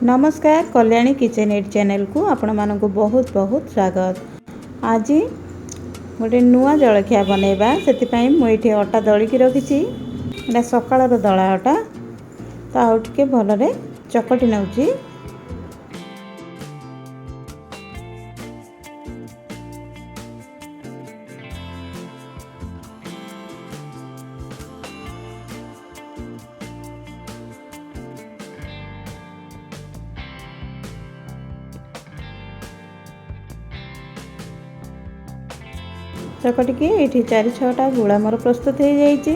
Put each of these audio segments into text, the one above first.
नमस्कार Kalyani kitchen add channel को आपण मानक बहुत बहुत स्वागत। आज गोटे नुआ जलखिया बनैबा से मुझे अटा दलिकी रखी सकाल दला अटा तो आउ टे भल चकटी नौची। चकटिकी ये 4-6टा गुड़ा मोर प्रस्तुत हो जाइए।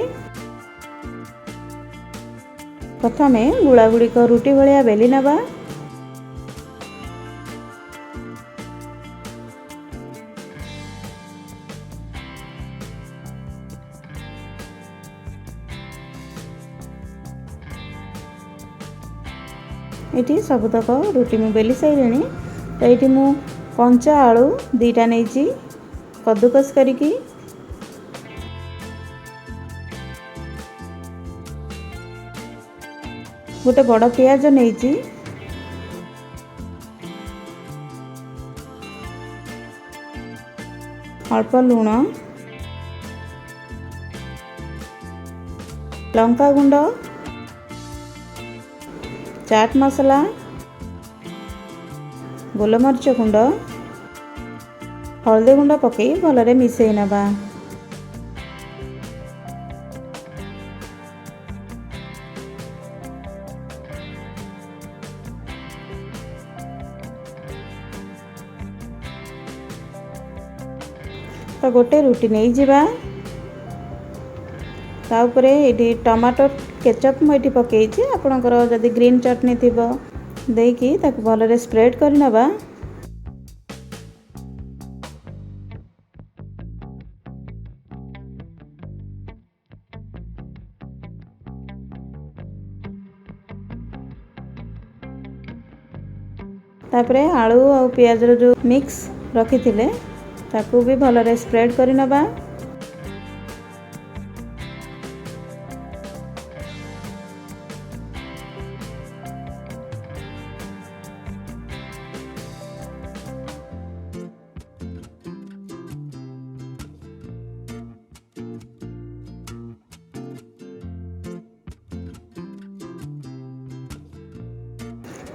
प्रथमे गुड़ा गुड़िक रुटी भाया बेली नवा। ये सबतक रुटी मु बेली सारे तो ये मु कंचा आलू 2टा नहीं कद्दूकस करिकी गोटे बड़ पियाज नहीं अल्प लुण लंका गुंड चाट मसला गोलमरीच गुंड हल्दी गुंड पकई भलरे मिसई नबा। तो गोटे रुटी नहीं जिबा ताऊपरे ये टमाटो केचप मुझे पकई आपणकर जदि ग्रीन चटनी थी देकी ताक भलरे स्प्रेड कर नबा। तापरे आलू और पियाज जो मिक्स रखी थिले ताकू भी भलरे स्प्रेड कर नबा।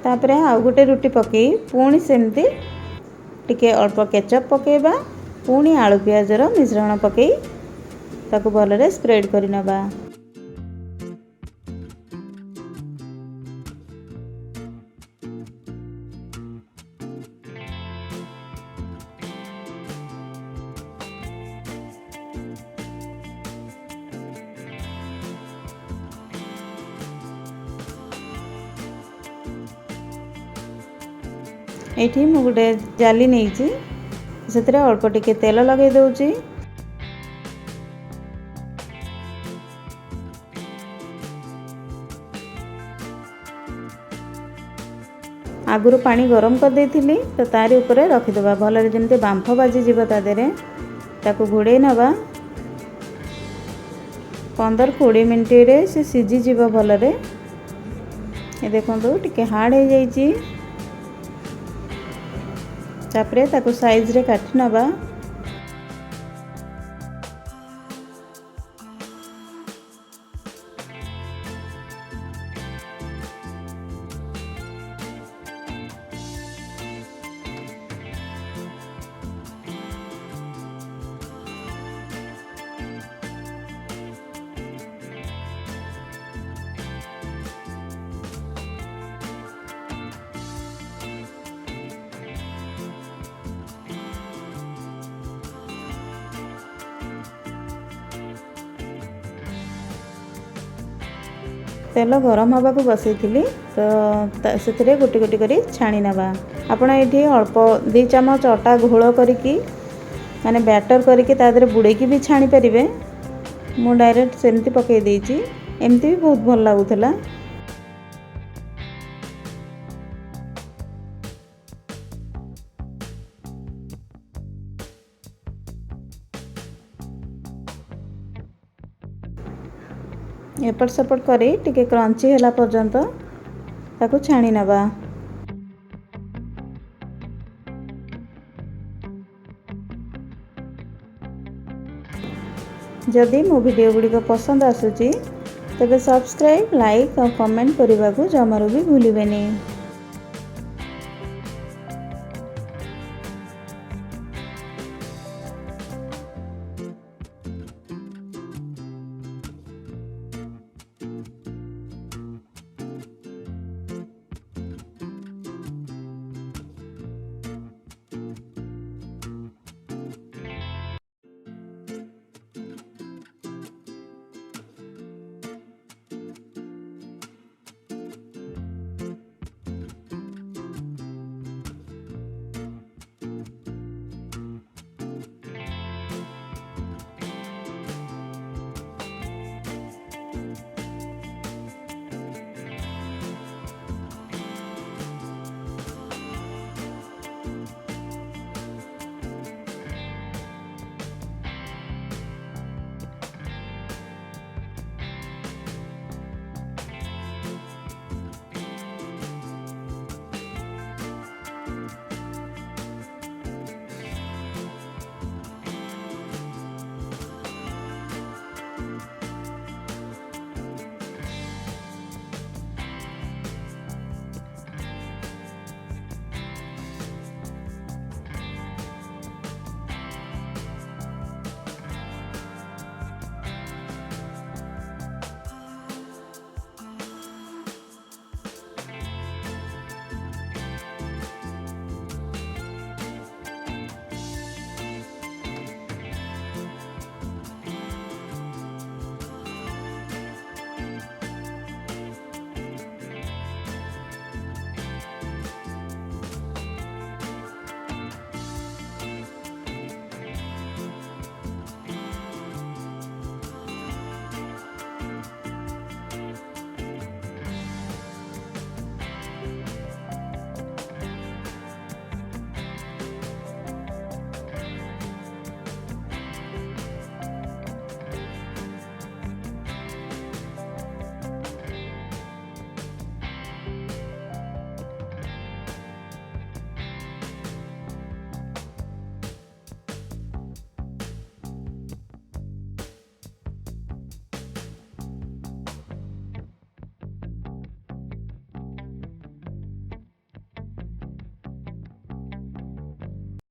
तापरे आउ गोटे रुटी पकई पुणी सेमती टिके अल्प केचप पकेबा पुणी आलू पियाजर मिश्रण पकई ताकू भलरे स्प्रेड कर नबा। ये मु गोटे जाली नहीं से अल्प टिके तेल लगे दूची। आगुरु पानी गरम कर देथिली तो तारी ऊपर रखिदबा भलरे जेमते बांफ बाजी जीव ता देरे ताकू घोड़े नबा। 15-20 मिनट रे से सिझी जीव भलरे। ये देखंतु टिके हार्ड हो जाइए तापरे ताकू साइज रे काटी नबा। तेल गरम हवा को बसई थी तो से गोटी गोटी करी छाणी नबा। आपण ये अल्प 2 चम्मच अटा घोल करिकी माने बैटर करिकी तादरे बुड़ेकी भी छाणी परिबे। मु डायरेक्ट सेमती पकई देइची एमती भी बहुत भल लागुथला। एपट सेपट करी टिके क्रंची होला पर्यंत ताकू छाणी नबा। जदि मो वीडियो गुड़िक पसंद आसुची तेबे सब्सक्राइब लाइक और कमेंट करने को जमारू भी भूलिबेनी।